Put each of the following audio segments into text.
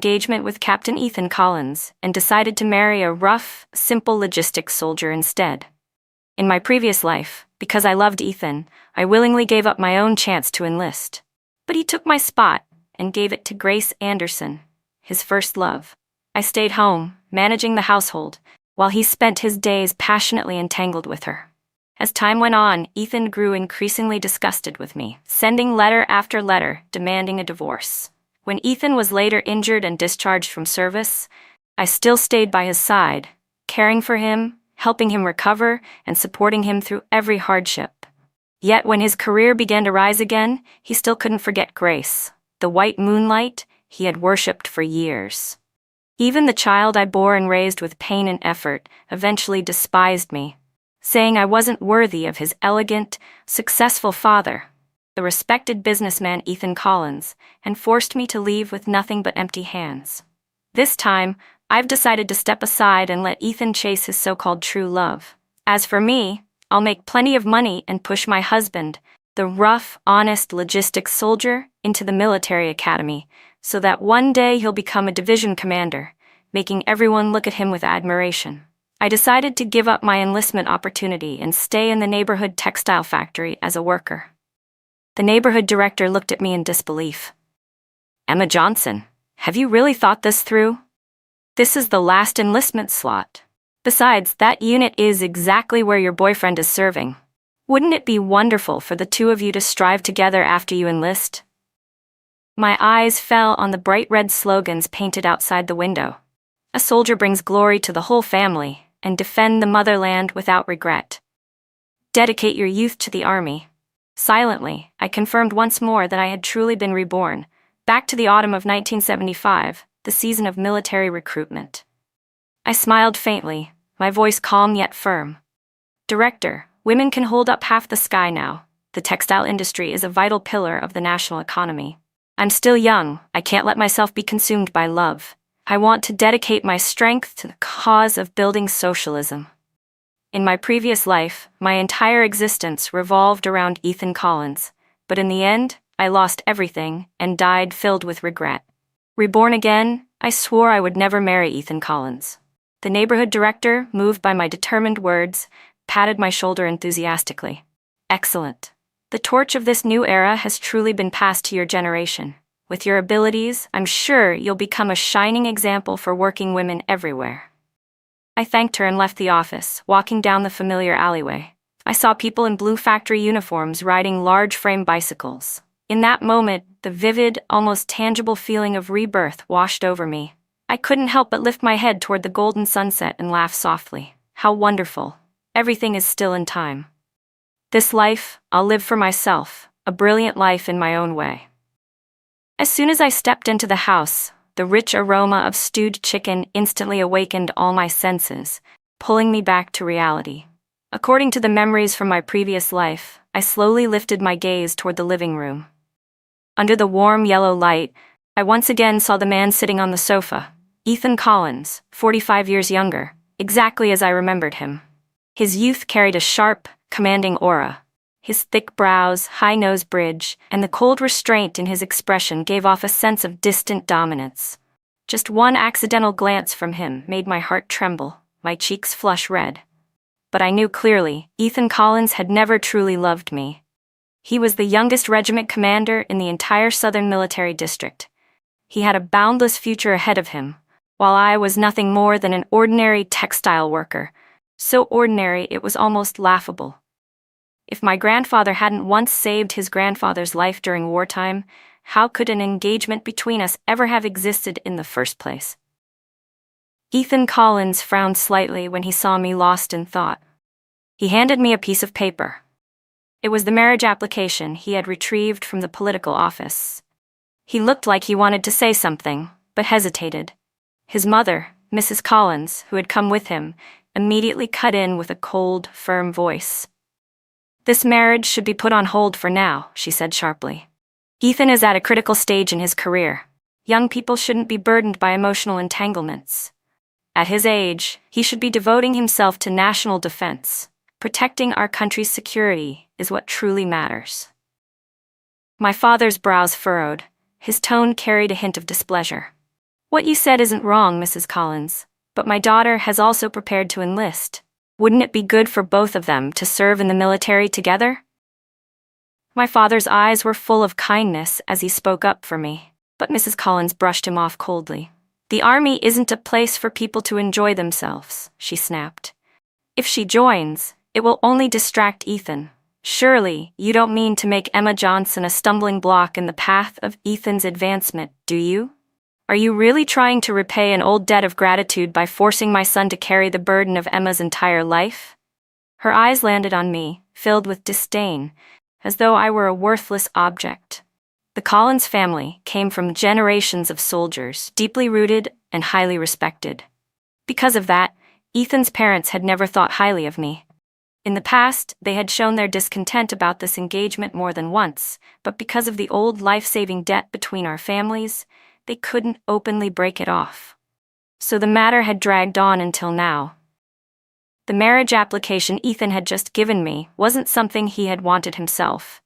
engagement with Captain Ethan Collins and decided to marry a rough, simple logistics soldier instead. In my previous life, because I loved Ethan, I willingly gave up my own chance to enlist. But he took my spot and gave it to Grace Anderson, his first love. I stayed home, managing the household, while he spent his days passionately entangled with her. As time went on, Ethan grew increasingly disgusted with me, sending letter after letter demanding a divorce. When Ethan was later injured and discharged from service, I still stayed by his side, caring for him, helping him recover, and supporting him through every hardship. Yet when his career began to rise again, he still couldn't forget Grace, the white moonlight he had worshipped for years. Even the child I bore and raised with pain and effort eventually despised me, saying I wasn't worthy of his elegant, successful father, the respected businessman Ethan Collins, and forced me to leave with nothing but empty hands. This time, I've decided to step aside and let Ethan chase his so-called true love. As for me, I'll make plenty of money and push my husband, the rough, honest logistics soldier, into the military academy, so that one day he'll become a division commander, making everyone look at him with admiration. I decided to give up my enlistment opportunity and stay in the neighborhood textile factory as a worker. The neighborhood director looked at me in disbelief. "Emma Johnson, have you really thought this through? This is the last enlistment slot. Besides, that unit is exactly where your boyfriend is serving. Wouldn't it be wonderful for the two of you to strive together after you enlist?" My eyes fell on the bright red slogans painted outside the window. "A soldier brings glory to the whole family, and defend the motherland without regret. Dedicate your youth to the army." Silently, I confirmed once more that I had truly been reborn, back to the autumn of 1975, the season of military recruitment. I smiled faintly, my voice calm yet firm. "Director, women can hold up half the sky now. The textile industry is a vital pillar of the national economy. I'm still young, I can't let myself be consumed by love. I want to dedicate my strength to the cause of building socialism." In my previous life, my entire existence revolved around Ethan Collins, but in the end, I lost everything and died filled with regret. Reborn again, I swore I would never marry Ethan Collins. The neighborhood director, moved by my determined words, patted my shoulder enthusiastically. "Excellent. The torch of this new era has truly been passed to your generation. With your abilities, I'm sure you'll become a shining example for working women everywhere." I thanked her and left the office, walking down the familiar alleyway. I saw people in blue factory uniforms riding large frame bicycles. In that moment, the vivid, almost tangible feeling of rebirth washed over me. I couldn't help but lift my head toward the golden sunset and laugh softly. How wonderful. Everything is still in time. This life, I'll live for myself, a brilliant life in my own way. As soon as I stepped into the house, the rich aroma of stewed chicken instantly awakened all my senses, pulling me back to reality. According to the memories from my previous life, I slowly lifted my gaze toward the living room. Under the warm yellow light, I once again saw the man sitting on the sofa, Ethan Collins, 45 years younger, exactly as I remembered him. His youth carried a sharp, commanding aura. His thick brows, high nose bridge, and the cold restraint in his expression gave off a sense of distant dominance. Just one accidental glance from him made my heart tremble, my cheeks flush red. But I knew clearly, Ethan Collins had never truly loved me. He was the youngest regiment commander in the entire Southern Military District. He had a boundless future ahead of him, while I was nothing more than an ordinary textile worker, so ordinary it was almost laughable. If my grandfather hadn't once saved his grandfather's life during wartime, how could an engagement between us ever have existed in the first place? Ethan Collins frowned slightly when he saw me lost in thought. He handed me a piece of paper. It was the marriage application he had retrieved from the political office. He looked like he wanted to say something, but hesitated. His mother, Mrs. Collins, who had come with him, immediately cut in with a cold, firm voice. "This marriage should be put on hold for now," she said sharply. "Ethan is at a critical stage in his career. Young people shouldn't be burdened by emotional entanglements. At his age, he should be devoting himself to national defense. Protecting our country's security is what truly matters." My father's brows furrowed. His tone carried a hint of displeasure. What you said isn't wrong, Mrs. Collins, but my daughter has also prepared to enlist. Wouldn't it be good for both of them to serve in the military together? My father's eyes were full of kindness as he spoke up for me, but Mrs. Collins brushed him off coldly. The army isn't a place for people to enjoy themselves, she snapped. If she joins, it will only distract Ethan. Surely, you don't mean to make Emma Johnson a stumbling block in the path of Ethan's advancement, do you? Are you really trying to repay an old debt of gratitude by forcing my son to carry the burden of Emma's entire life? Her eyes landed on me, filled with disdain, as though I were a worthless object. The Collins family came from generations of soldiers, deeply rooted and highly respected. Because of that, Ethan's parents had never thought highly of me. In the past, they had shown their discontent about this engagement more than once, but because of the old life-saving debt between our families, they couldn't openly break it off. So the matter had dragged on until now. The marriage application Ethan had just given me wasn't something he had wanted himself.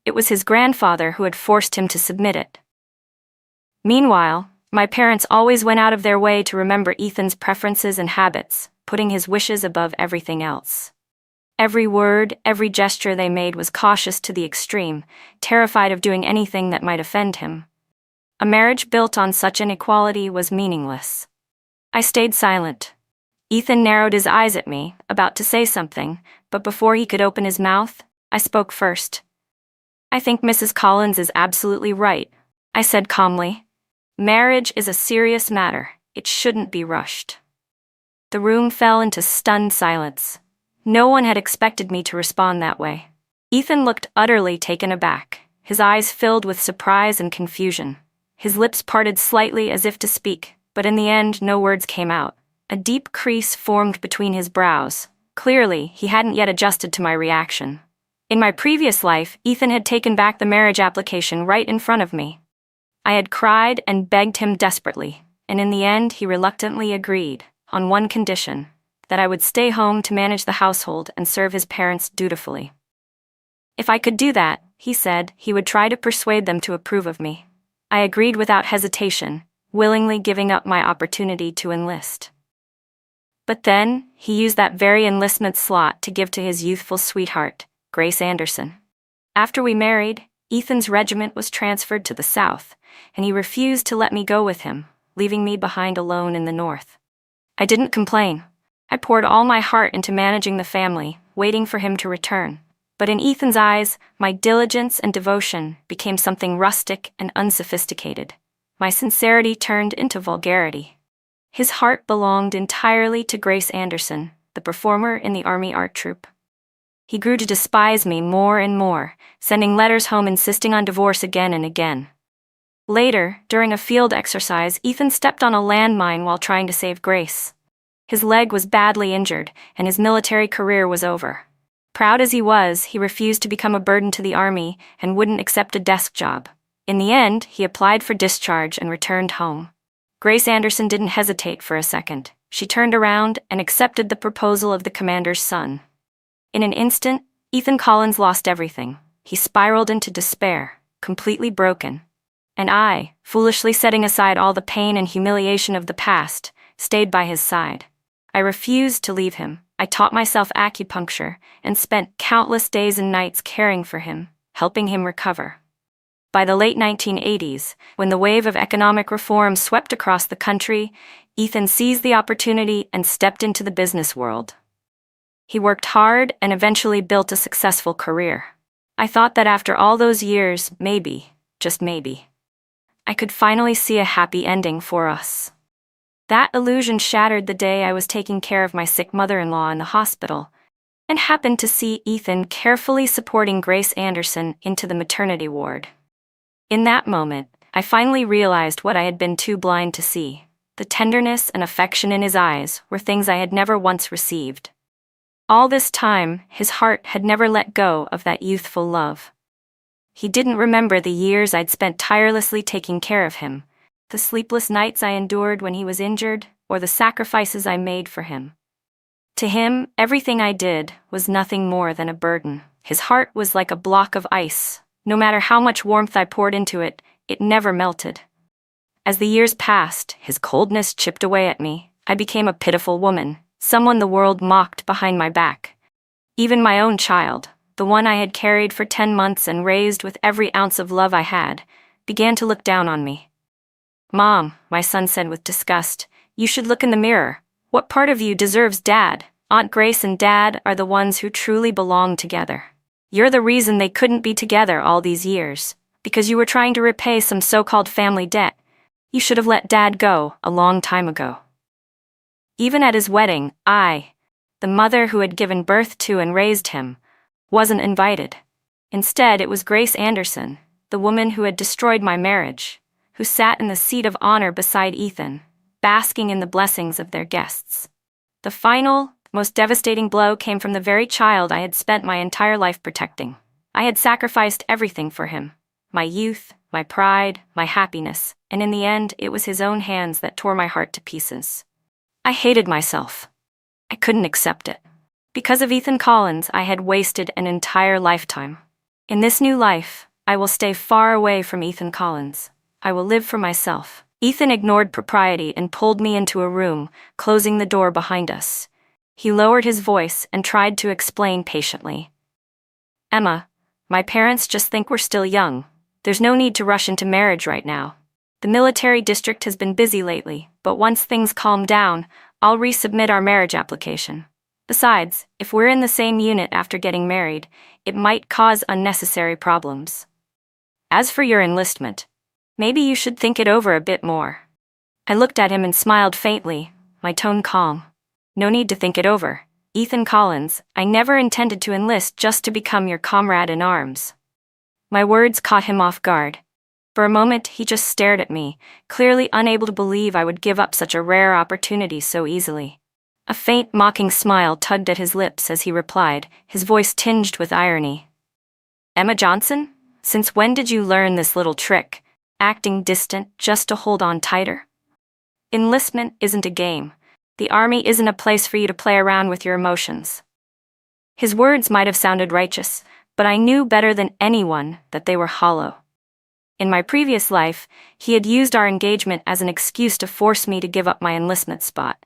It was his grandfather who had forced him to submit it. Meanwhile, my parents always went out of their way to remember Ethan's preferences and habits, putting his wishes above everything else. Every word, every gesture they made was cautious to the extreme, terrified of doing anything that might offend him. A marriage built on such inequality was meaningless. I stayed silent. Ethan narrowed his eyes at me, about to say something, but before he could open his mouth, I spoke first. I think Mrs. Collins is absolutely right, I said calmly. Marriage is a serious matter. It shouldn't be rushed. The room fell into stunned silence. No one had expected me to respond that way. Ethan looked utterly taken aback, his eyes filled with surprise and confusion. His lips parted slightly as if to speak, but in the end no words came out. A deep crease formed between his brows. Clearly, he hadn't yet adjusted to my reaction. In my previous life, Ethan had taken back the marriage application right in front of me. I had cried and begged him desperately, and in the end he reluctantly agreed, on one condition, that I would stay home to manage the household and serve his parents dutifully. If I could do that, he said, he would try to persuade them to approve of me. I agreed without hesitation, willingly giving up my opportunity to enlist. But then, he used that very enlistment slot to give to his youthful sweetheart, Grace Anderson. After we married, Ethan's regiment was transferred to the south, and he refused to let me go with him, leaving me behind alone in the north. I didn't complain. I poured all my heart into managing the family, waiting for him to return. But in Ethan's eyes, my diligence and devotion became something rustic and unsophisticated. My sincerity turned into vulgarity. His heart belonged entirely to Grace Anderson, the performer in the Army art troupe. He grew to despise me more and more, sending letters home insisting on divorce again and again. Later, during a field exercise, Ethan stepped on a landmine while trying to save Grace. His leg was badly injured, and his military career was over. Proud as he was, he refused to become a burden to the Army and wouldn't accept a desk job. In the end, he applied for discharge and returned home. Grace Anderson didn't hesitate for a second. She turned around and accepted the proposal of the commander's son. In an instant, Ethan Collins lost everything. He spiraled into despair, completely broken. And I, foolishly setting aside all the pain and humiliation of the past, stayed by his side. I refused to leave him. I taught myself acupuncture and spent countless days and nights caring for him, helping him recover. By the late 1980s, when the wave of economic reform swept across the country, Ethan seized the opportunity and stepped into the business world. He worked hard and eventually built a successful career. I thought that after all those years, maybe, just maybe, I could finally see a happy ending for us. That illusion shattered the day I was taking care of my sick mother-in-law in the hospital, and happened to see Ethan carefully supporting Grace Anderson into the maternity ward. In that moment, I finally realized what I had been too blind to see. The tenderness and affection in his eyes were things I had never once received. All this time, his heart had never let go of that youthful love. He didn't remember the years I'd spent tirelessly taking care of him, the sleepless nights I endured when he was injured, or the sacrifices I made for him. To him, everything I did was nothing more than a burden. His heart was like a block of ice. No matter how much warmth I poured into it, it never melted. As the years passed, his coldness chipped away at me. I became a pitiful woman, someone the world mocked behind my back. Even my own child, the one I had carried for 10 months and raised with every ounce of love I had, began to look down on me. "Mom," my son said with disgust, "you should look in the mirror. What part of you deserves Dad? Aunt Grace and Dad are the ones who truly belong together. You're the reason they couldn't be together all these years, because you were trying to repay some so-called family debt. You should have let Dad go a long time ago." Even at his wedding, I, the mother who had given birth to and raised him, wasn't invited. Instead, it was Grace Anderson, the woman who had destroyed my marriage, who sat in the seat of honor beside Ethan, basking in the blessings of their guests. The final, most devastating blow came from the very child I had spent my entire life protecting. I had sacrificed everything for him, my youth, my pride, my happiness, and in the end, it was his own hands that tore my heart to pieces. I hated myself. I couldn't accept it. Because of Ethan Collins, I had wasted an entire lifetime. In this new life, I will stay far away from Ethan Collins. I will live for myself. Ethan ignored propriety and pulled me into a room, closing the door behind us. He lowered his voice and tried to explain patiently. "Emma, my parents just think we're still young. There's no need to rush into marriage right now. The military district has been busy lately, but once things calm down, I'll resubmit our marriage application. Besides, if we're in the same unit after getting married, it might cause unnecessary problems. As for your enlistment, maybe you should think it over a bit more." I looked at him and smiled faintly, my tone calm. "No need to think it over. Ethan Collins, I never intended to enlist just to become your comrade in arms." My words caught him off guard. For a moment, he just stared at me, clearly unable to believe I would give up such a rare opportunity so easily. A faint, mocking smile tugged at his lips as he replied, his voice tinged with irony. "Emma Johnson, since when did you learn this little trick, acting distant just to hold on tighter? Enlistment isn't a game. The army isn't a place for you to play around with your emotions." His words might have sounded righteous, but I knew better than anyone that they were hollow. In my previous life, he had used our engagement as an excuse to force me to give up my enlistment spot,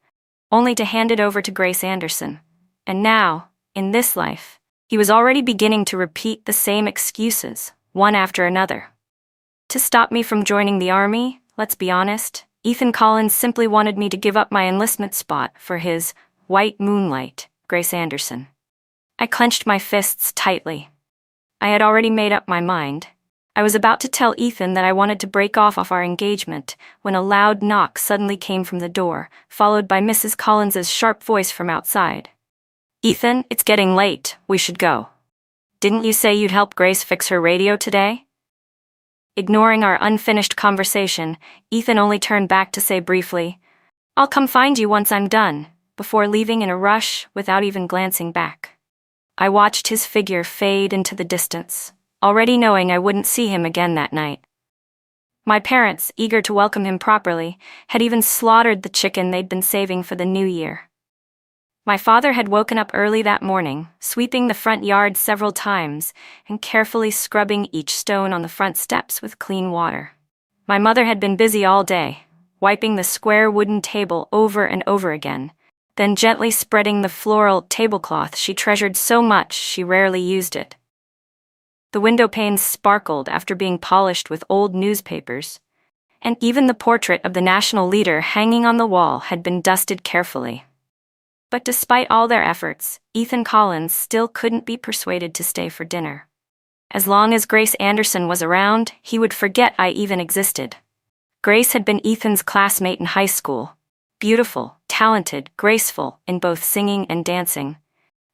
only to hand it over to Grace Anderson. And now, in this life, he was already beginning to repeat the same excuses, one after another. To stop me from joining the army, let's be honest, Ethan Collins simply wanted me to give up my enlistment spot for his white moonlight, Grace Anderson. I clenched my fists tightly. I had already made up my mind. I was about to tell Ethan that I wanted to break off our engagement when a loud knock suddenly came from the door, followed by Mrs. Collins's sharp voice from outside. "Ethan, it's getting late. We should go. Didn't you say you'd help Grace fix her radio today?" Ignoring our unfinished conversation, Ethan only turned back to say briefly, "I'll come find you once I'm done," before leaving in a rush without even glancing back. I watched his figure fade into the distance, already knowing I wouldn't see him again that night. My parents, eager to welcome him properly, had even slaughtered the chicken they'd been saving for the new year. My father had woken up early that morning, sweeping the front yard several times and carefully scrubbing each stone on the front steps with clean water. My mother had been busy all day, wiping the square wooden table over and over again, then gently spreading the floral tablecloth she treasured so much she rarely used it. The window panes sparkled after being polished with old newspapers, and even the portrait of the national leader hanging on the wall had been dusted carefully. But despite all their efforts, Ethan Collins still couldn't be persuaded to stay for dinner. As long as Grace Anderson was around, he would forget I even existed. Grace had been Ethan's classmate in high school. Beautiful, talented, graceful in both singing and dancing.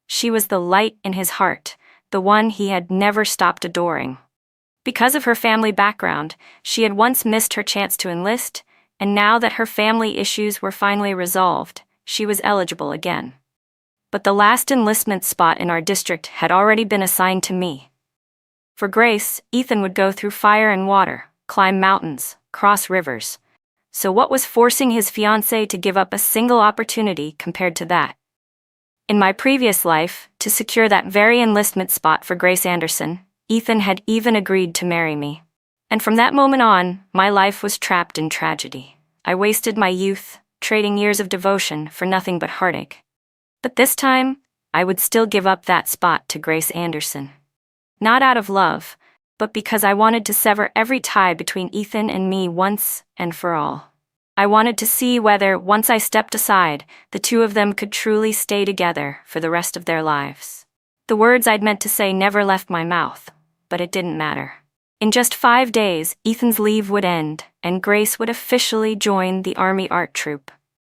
She was the light in his heart, the one he had never stopped adoring. Because of her family background, she had once missed her chance to enlist, and now that her family issues were finally resolved, she was eligible again. But the last enlistment spot in our district had already been assigned to me. For Grace, Ethan would go through fire and water, climb mountains, cross rivers. So what was forcing his fiancée to give up a single opportunity compared to that? In my previous life, to secure that very enlistment spot for Grace Anderson, Ethan had even agreed to marry me. And from that moment on, my life was trapped in tragedy. I wasted my youth, trading years of devotion for nothing but heartache. But this time, I would still give up that spot to Grace Anderson. Not out of love, but because I wanted to sever every tie between Ethan and me once and for all. I wanted to see whether, once I stepped aside, the two of them could truly stay together for the rest of their lives. The words I'd meant to say never left my mouth, but it didn't matter. In just 5 days, Ethan's leave would end, and Grace would officially join the Army Art Troupe.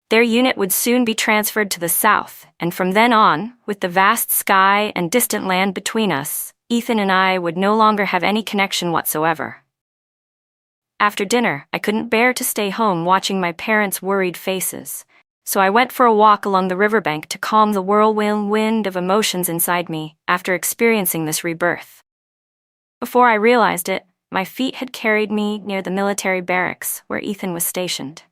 Their unit would soon be transferred to the south, and from then on, with the vast sky and distant land between us, Ethan and I would no longer have any connection whatsoever. After dinner, I couldn't bear to stay home watching my parents' worried faces, so I went for a walk along the riverbank to calm the whirlwind of emotions inside me after experiencing this rebirth. Before I realized it, my feet had carried me near the military barracks where Ethan was stationed.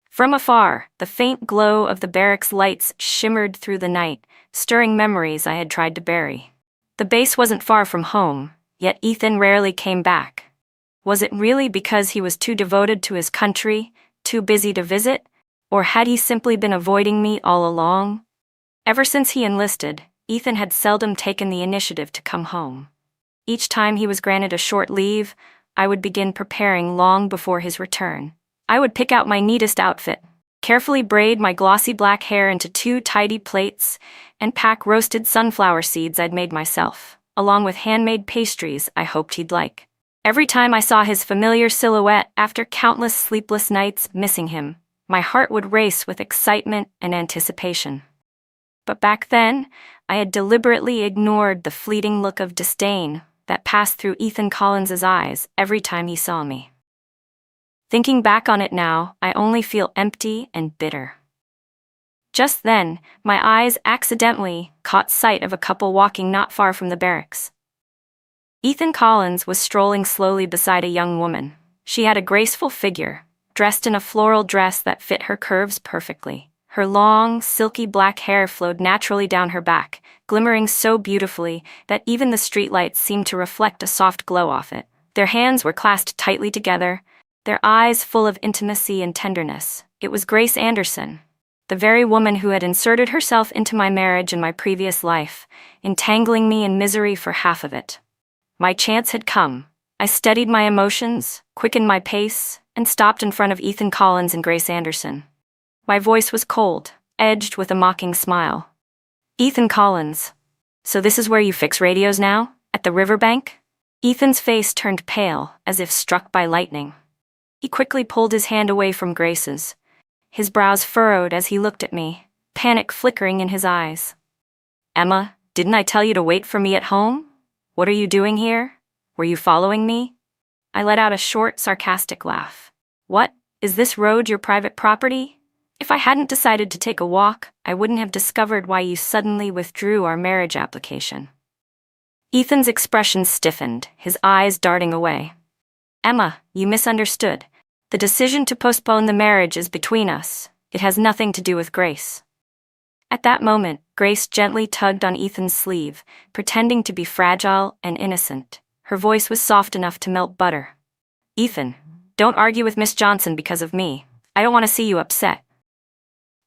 From afar, the faint glow of the barracks lights shimmered through the night, stirring memories I had tried to bury. The base wasn't far from home, yet Ethan rarely came back. Was it really because he was too devoted to his country, too busy to visit, or had he simply been avoiding me all along? Ever since he enlisted, Ethan had seldom taken the initiative to come home. Each time he was granted a short leave, I would begin preparing long before his return. I would pick out my neatest outfit, carefully braid my glossy black hair into 2 tidy plaits, and pack roasted sunflower seeds I'd made myself, along with handmade pastries I hoped he'd like. Every time I saw his familiar silhouette after countless sleepless nights missing him, my heart would race with excitement and anticipation. But back then, I had deliberately ignored the fleeting look of disdain that passed through Ethan Collins's eyes every time he saw me. Thinking back on it now, I only feel empty and bitter. Just then, my eyes accidentally caught sight of a couple walking not far from the barracks. Ethan Collins was strolling slowly beside a young woman. She had a graceful figure, dressed in a floral dress that fit her curves perfectly. Her long, silky black hair flowed naturally down her back, glimmering so beautifully that even the streetlights seemed to reflect a soft glow off it. Their hands were clasped tightly together, their eyes full of intimacy and tenderness. It was Grace Anderson, the very woman who had inserted herself into my marriage in my previous life, entangling me in misery for half of it. My chance had come. I steadied my emotions, quickened my pace, and stopped in front of Ethan Collins and Grace Anderson. My voice was cold, edged with a mocking smile. Ethan Collins. So this is where you fix radios now? At the riverbank? Ethan's face turned pale, as if struck by lightning. He quickly pulled his hand away from Grace's. His brows furrowed as he looked at me, panic flickering in his eyes. Emma, didn't I tell you to wait for me at home? What are you doing here? Were you following me? I let out a short, sarcastic laugh. What? Is this road your private property? If I hadn't decided to take a walk, I wouldn't have discovered why you suddenly withdrew our marriage application. Ethan's expression stiffened, his eyes darting away. Emma, you misunderstood. The decision to postpone the marriage is between us. It has nothing to do with Grace. At that moment, Grace gently tugged on Ethan's sleeve, pretending to be fragile and innocent. Her voice was soft enough to melt butter. Ethan, don't argue with Miss Johnson because of me. I don't want to see you upset.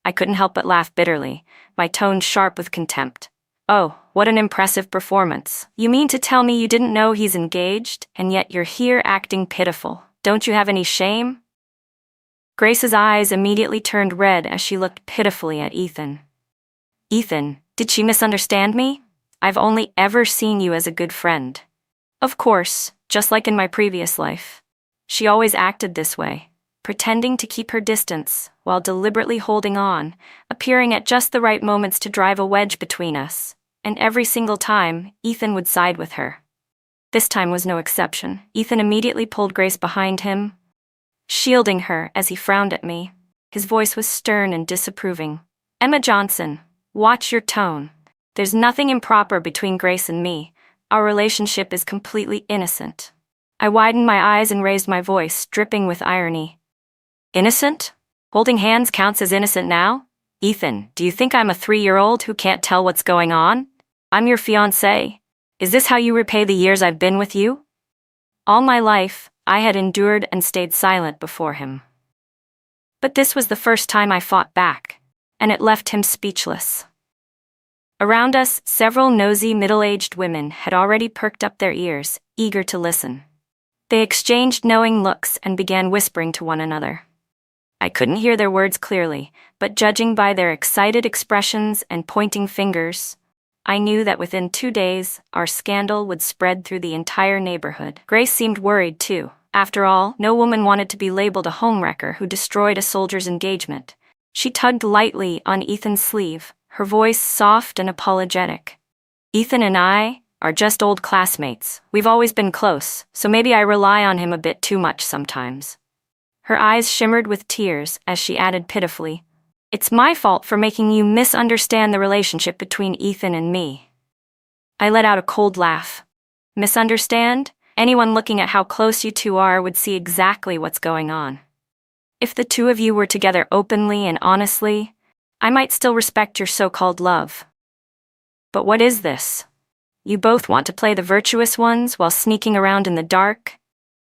I couldn't help but laugh bitterly, my tone sharp with contempt. Oh, what an impressive performance. You mean to tell me you didn't know he's engaged, and yet you're here acting pitiful? Don't you have any shame? Grace's eyes immediately turned red as she looked pitifully at Ethan. Ethan, did she misunderstand me? I've only ever seen you as a good friend. Of course, just like in my previous life. She always acted this way, pretending to keep her distance while deliberately holding on, appearing at just the right moments to drive a wedge between us, and every single time, Ethan would side with her. This time was no exception. Ethan immediately pulled Grace behind him, shielding her as he frowned at me. His voice was stern and disapproving. Emma Johnson, watch your tone. There's nothing improper between Grace and me. Our relationship is completely innocent. I widened my eyes and raised my voice, dripping with irony. Innocent? Holding hands counts as innocent now? Ethan, do you think I'm a 3-year-old who can't tell what's going on? I'm your fiancé. Is this how you repay the years I've been with you? All my life, I had endured and stayed silent before him. But this was the first time I fought back, and it left him speechless. Around us, several nosy middle-aged women had already perked up their ears, eager to listen. They exchanged knowing looks and began whispering to one another. I couldn't hear their words clearly, but judging by their excited expressions and pointing fingers, I knew that within 2 days, our scandal would spread through the entire neighborhood. Grace seemed worried too. After all, no woman wanted to be labeled a homewrecker who destroyed a soldier's engagement. She tugged lightly on Ethan's sleeve, her voice soft and apologetic. Ethan and I are just old classmates. We've always been close, so maybe I rely on him a bit too much sometimes. Her eyes shimmered with tears as she added pitifully, "It's my fault for making you misunderstand the relationship between Ethan and me." I let out a cold laugh. Misunderstand? Anyone looking at how close you two are would see exactly what's going on. If the two of you were together openly and honestly, I might still respect your so-called love. But what is this? You both want to play the virtuous ones while sneaking around in the dark?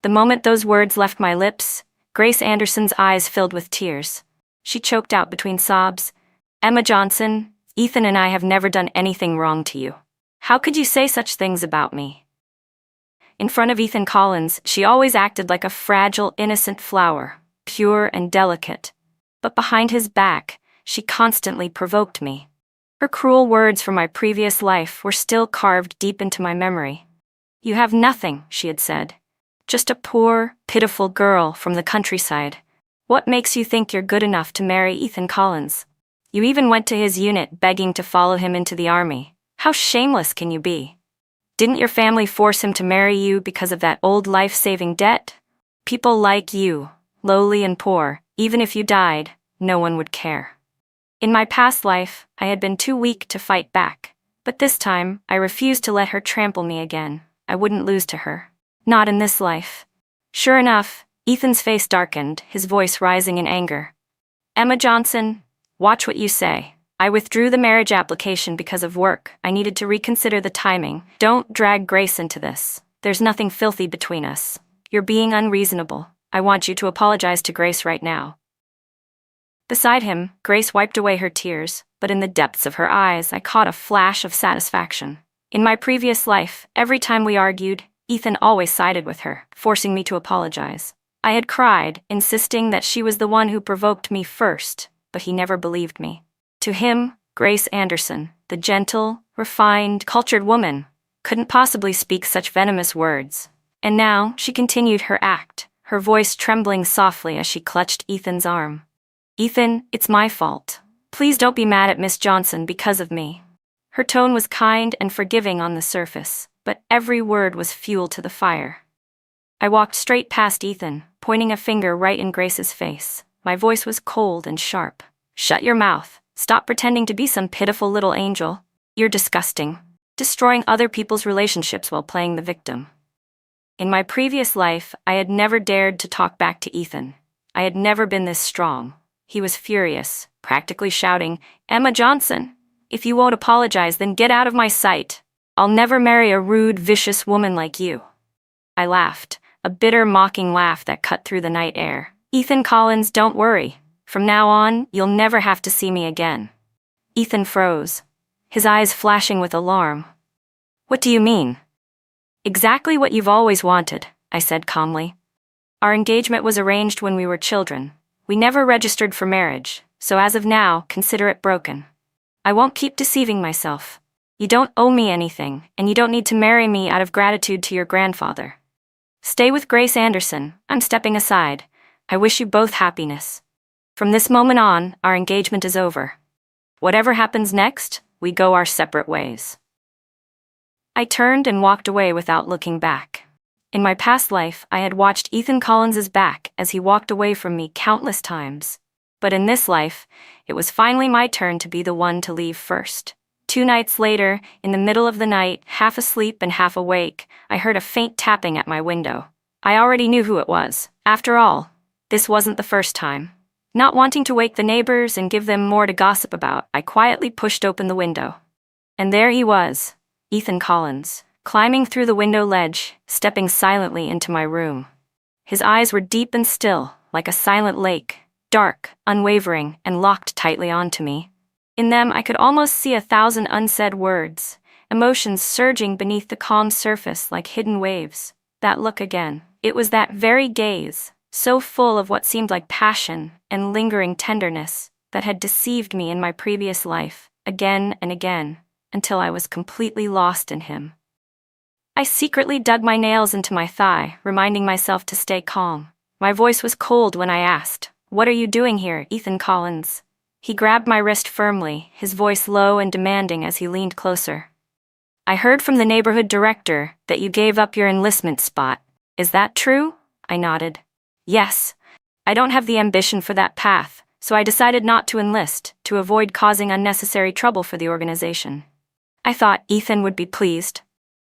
The moment those words left my lips, Grace Anderson's eyes filled with tears. She choked out between sobs, "Emma Johnson, Ethan and I have never done anything wrong to you. How could you say such things about me?" In front of Ethan Collins, she always acted like a fragile, innocent flower, pure and delicate. But behind his back, she constantly provoked me. Her cruel words from my previous life were still carved deep into my memory. "You have nothing," she had said. "Just a poor, pitiful girl from the countryside. What makes you think you're good enough to marry Ethan Collins? You even went to his unit begging to follow him into the army. How shameless can you be? Didn't your family force him to marry you because of that old life-saving debt? People like you, lowly and poor, even if you died, no one would care." In my past life, I had been too weak to fight back, but this time, I refused to let her trample me again. I wouldn't lose to her. Not in this life. Sure enough, Ethan's face darkened, his voice rising in anger. "Emma Johnson, watch what you say. I withdrew the marriage application because of work. I needed to reconsider the timing. Don't drag Grace into this. There's nothing filthy between us. You're being unreasonable. I want you to apologize to Grace right now." Beside him, Grace wiped away her tears, but in the depths of her eyes I caught a flash of satisfaction. In my previous life, every time we argued, Ethan always sided with her, forcing me to apologize. I had cried, insisting that she was the one who provoked me first, but he never believed me. To him, Grace Anderson, the gentle, refined, cultured woman, couldn't possibly speak such venomous words. And now she continued her act, her voice trembling softly as she clutched Ethan's arm. "Ethan, it's my fault. Please don't be mad at Miss Johnson because of me." Her tone was kind and forgiving on the surface, but every word was fuel to the fire. I walked straight past Ethan, pointing a finger right in Grace's face. My voice was cold and sharp. "Shut your mouth. Stop pretending to be some pitiful little angel. You're disgusting. Destroying other people's relationships while playing the victim." In my previous life, I had never dared to talk back to Ethan. I had never been this strong. He was furious, practically shouting, "Emma Johnson, if you won't apologize, then get out of my sight. I'll never marry a rude, vicious woman like you." I laughed, a bitter, mocking laugh that cut through the night air. "Ethan Collins, don't worry. From now on, you'll never have to see me again." Ethan froze, his eyes flashing with alarm. "What do you mean?" "Exactly what you've always wanted," I said calmly. "Our engagement was arranged when we were children. We never registered for marriage, so as of now, consider it broken. I won't keep deceiving myself. You don't owe me anything, and you don't need to marry me out of gratitude to your grandfather. Stay with Grace Anderson. I'm stepping aside. I wish you both happiness. From this moment on, our engagement is over. Whatever happens next, we go our separate ways." I turned and walked away without looking back. In my past life, I had watched Ethan Collins's back as he walked away from me countless times. But in this life, it was finally my turn to be the one to leave first. 2 nights later, in the middle of the night, half asleep and half awake, I heard a faint tapping at my window. I already knew who it was. After all, this wasn't the first time. Not wanting to wake the neighbors and give them more to gossip about, I quietly pushed open the window. And there he was, Ethan Collins, climbing through the window ledge, stepping silently into my room. His eyes were deep and still, like a silent lake, dark, unwavering, and locked tightly onto me. In them I could almost see 1,000 unsaid words, emotions surging beneath the calm surface like hidden waves. That look again. It was that very gaze, so full of what seemed like passion and lingering tenderness, that had deceived me in my previous life, again and again, until I was completely lost in him. I secretly dug my nails into my thigh, reminding myself to stay calm. My voice was cold when I asked, "What are you doing here, Ethan Collins?" He grabbed my wrist firmly, his voice low and demanding as he leaned closer. "I heard from the neighborhood director that you gave up your enlistment spot. Is that true?" I nodded. "Yes. I don't have the ambition for that path, so I decided not to enlist, to avoid causing unnecessary trouble for the organization." I thought Ethan would be pleased.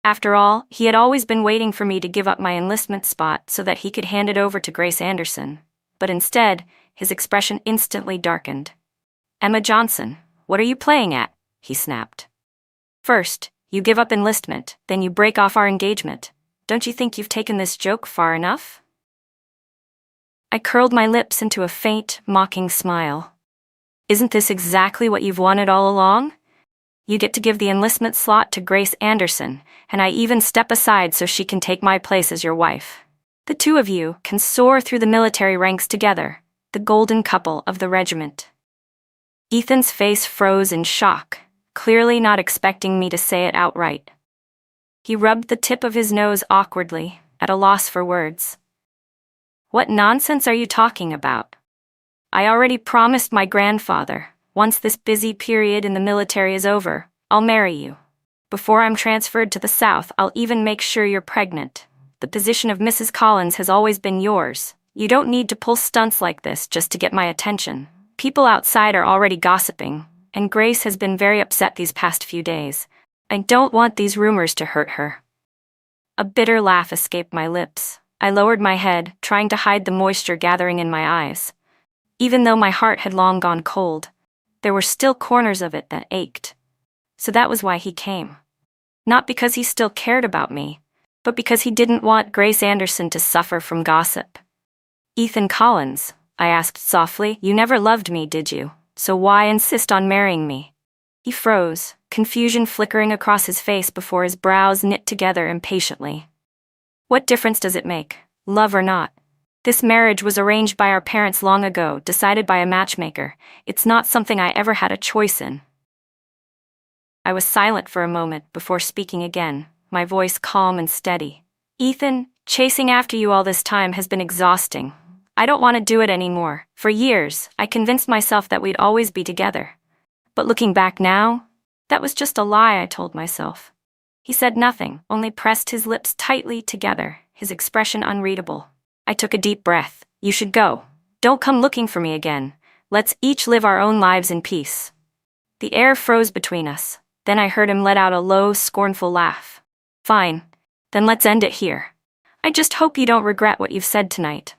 After all, he had always been waiting for me to give up my enlistment spot so that he could hand it over to Grace Anderson. But instead, his expression instantly darkened. "Emma Johnson, what are you playing at?" he snapped. "First, you give up enlistment, then you break off our engagement. Don't you think you've taken this joke far enough?" I curled my lips into a faint, mocking smile. "Isn't this exactly what you've wanted all along? You get to give the enlistment slot to Grace Anderson, and I even step aside so she can take my place as your wife. The two of you can soar through the military ranks together, the golden couple of the regiment." Ethan's face froze in shock, clearly not expecting me to say it outright. He rubbed the tip of his nose awkwardly, at a loss for words. "What nonsense are you talking about? I already promised my grandfather, once this busy period in the military is over, I'll marry you. Before I'm transferred to the South, I'll even make sure you're pregnant. The position of Mrs. Collins has always been yours. You don't need to pull stunts like this just to get my attention. People outside are already gossiping, and Grace has been very upset these past few days. I don't want these rumors to hurt her." A bitter laugh escaped my lips. I lowered my head, trying to hide the moisture gathering in my eyes. Even though my heart had long gone cold, there were still corners of it that ached. So that was why he came. Not because he still cared about me, but because he didn't want Grace Anderson to suffer from gossip. "Ethan Collins," I asked softly, "you never loved me, did you? So why insist on marrying me?" He froze, confusion flickering across his face before his brows knit together impatiently. "What difference does it make, love or not? This marriage was arranged by our parents long ago, decided by a matchmaker. It's not something I ever had a choice in." I was silent for a moment before speaking again, my voice calm and steady. "Ethan, chasing after you all this time has been exhausting. I don't want to do it anymore. For years, I convinced myself that we'd always be together. But looking back now, that was just a lie I told myself." He said nothing, only pressed his lips tightly together, his expression unreadable. I took a deep breath. "You should go. Don't come looking for me again. Let's each live our own lives in peace." The air froze between us. Then I heard him let out a low, scornful laugh. "Fine. Then let's end it here. I just hope you don't regret what you've said tonight."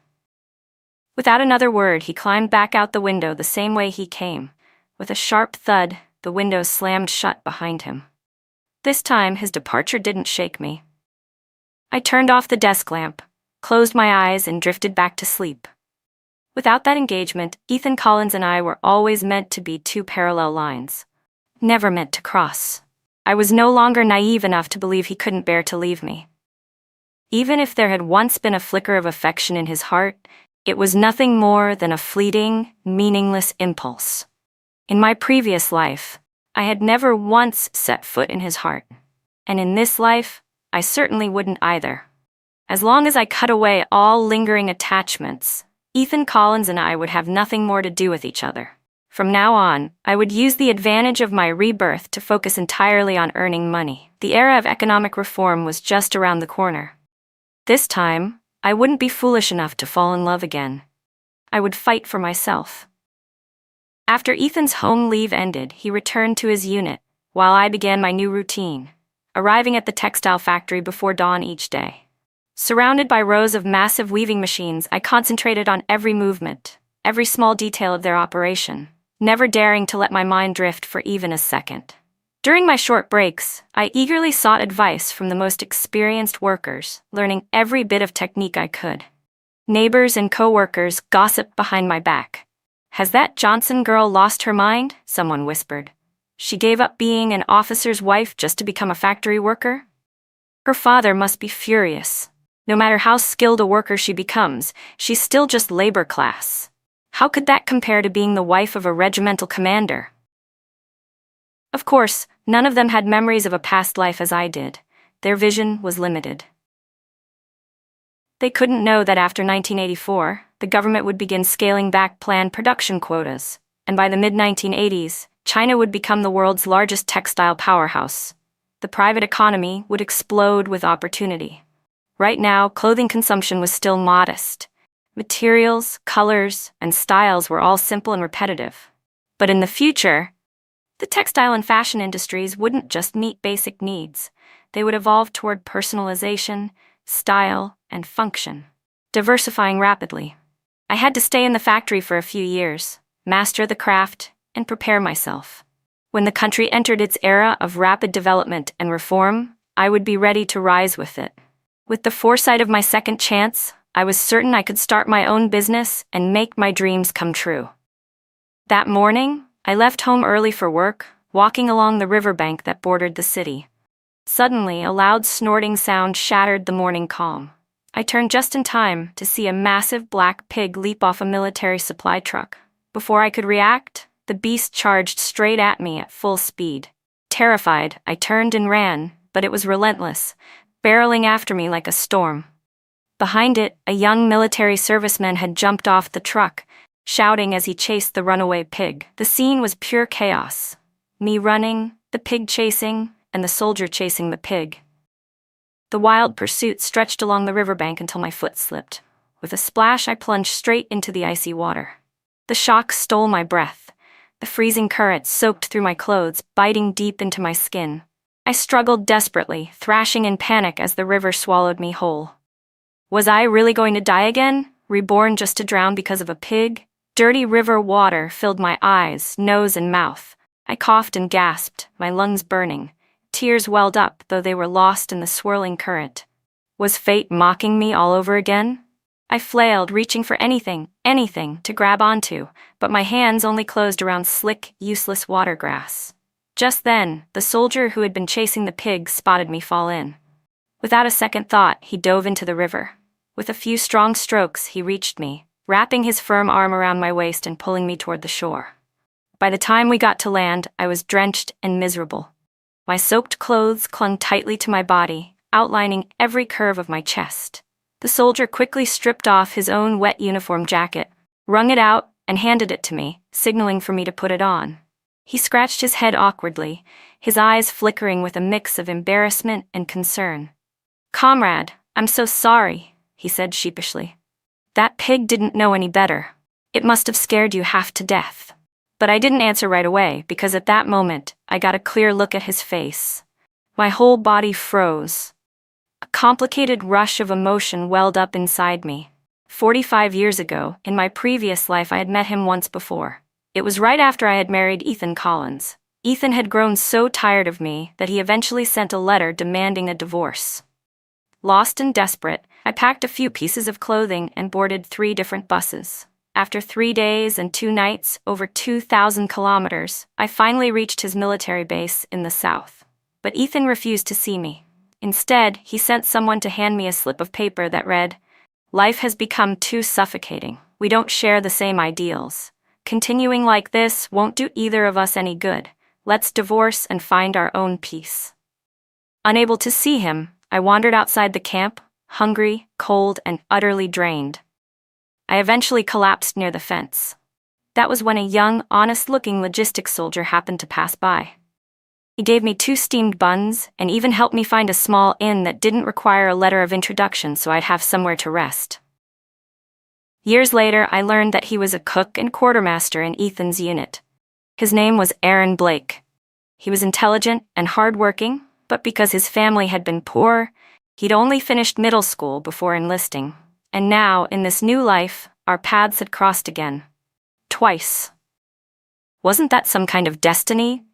Without another word, he climbed back out the window the same way he came. With a sharp thud, the window slammed shut behind him. This time, his departure didn't shake me. I turned off the desk lamp, closed my eyes, and drifted back to sleep. Without that engagement, Ethan Collins and I were always meant to be two parallel lines. Never meant to cross. I was no longer naive enough to believe he couldn't bear to leave me. Even if there had once been a flicker of affection in his heart, it was nothing more than a fleeting, meaningless impulse. In my previous life, I had never once set foot in his heart. And in this life, I certainly wouldn't either. As long as I cut away all lingering attachments, Ethan Collins and I would have nothing more to do with each other. From now on, I would use the advantage of my rebirth to focus entirely on earning money. The era of economic reform was just around the corner. This time, I wouldn't be foolish enough to fall in love again. I would fight for myself. After Ethan's home leave ended, he returned to his unit, while I began my new routine, arriving at the textile factory before dawn each day. Surrounded by rows of massive weaving machines, I concentrated on every movement, every small detail of their operation, never daring to let my mind drift for even a second. During my short breaks, I eagerly sought advice from the most experienced workers, learning every bit of technique I could. Neighbors and co-workers gossiped behind my back. "Has that Johnson girl lost her mind?" someone whispered. "She gave up being an officer's wife just to become a factory worker? Her father must be furious. No matter how skilled a worker she becomes, she's still just labor class. How could that compare to being the wife of a regimental commander?" Of course, none of them had memories of a past life as I did. Their vision was limited. They couldn't know that after 1984, the government would begin scaling back planned production quotas, and by the mid-1980s, China would become the world's largest textile powerhouse. The private economy would explode with opportunity. Right now, clothing consumption was still modest. Materials, colors, and styles were all simple and repetitive. But in the future, the textile and fashion industries wouldn't just meet basic needs. They would evolve toward personalization, style, and function, diversifying rapidly. I had to stay in the factory for a few years, master the craft, and prepare myself. When the country entered its era of rapid development and reform, I would be ready to rise with it. With the foresight of my second chance, I was certain I could start my own business and make my dreams come true. That morning, I left home early for work, walking along the riverbank that bordered the city. Suddenly, a loud snorting sound shattered the morning calm. I turned just in time to see a massive black pig leap off a military supply truck. Before I could react, the beast charged straight at me at full speed. Terrified, I turned and ran, but it was relentless, barreling after me like a storm. Behind it, a young military serviceman had jumped off the truck, shouting as he chased the runaway pig. The scene was pure chaos. Me running, the pig chasing, and the soldier chasing the pig. The wild pursuit stretched along the riverbank until my foot slipped. With a splash, I plunged straight into the icy water. The shock stole my breath. The freezing current soaked through my clothes, biting deep into my skin. I struggled desperately, thrashing in panic as the river swallowed me whole. Was I really going to die again, reborn just to drown because of a pig? Dirty river water filled my eyes, nose, and mouth. I coughed and gasped, my lungs burning. Tears welled up, though they were lost in the swirling current. Was fate mocking me all over again? I flailed, reaching for anything to grab onto, but my hands only closed around slick, useless water grass. Just then, the soldier who had been chasing the pig spotted me fall in. Without a second thought, he dove into the river. With a few strong strokes, he reached me, wrapping his firm arm around my waist and pulling me toward the shore. By the time we got to land, I was drenched and miserable. My soaked clothes clung tightly to my body, outlining every curve of my chest. The soldier quickly stripped off his own wet uniform jacket, wrung it out, and handed it to me, signaling for me to put it on. He scratched his head awkwardly, his eyes flickering with a mix of embarrassment and concern. "Comrade, I'm so sorry," he said sheepishly. "That pig didn't know any better. It must have scared you half to death." But I didn't answer right away, because at that moment, I got a clear look at his face. My whole body froze. A complicated rush of emotion welled up inside me. 45 years ago, in my previous life, I had met him once before. It was right after I had married Ethan Collins. Ethan had grown so tired of me that he eventually sent a letter demanding a divorce. Lost and desperate, I packed a few pieces of clothing and boarded 3 different buses. After 3 days and 2 nights, over 2,000 kilometers, I finally reached his military base in the south. But Ethan refused to see me. Instead, he sent someone to hand me a slip of paper that read, "Life has become too suffocating. We don't share the same ideals. Continuing like this won't do either of us any good. Let's divorce and find our own peace." Unable to see him, I wandered outside the camp, hungry, cold, and utterly drained. I eventually collapsed near the fence. That was when a young, honest-looking logistics soldier happened to pass by. He gave me 2 steamed buns and even helped me find a small inn that didn't require a letter of introduction so I'd have somewhere to rest. Years later, I learned that he was a cook and quartermaster in Ethan's unit. His name was Aaron Blake. He was intelligent and hardworking, but because his family had been poor, he'd only finished middle school before enlisting. And now, in this new life, our paths had crossed again. Twice. Wasn't that some kind of destiny?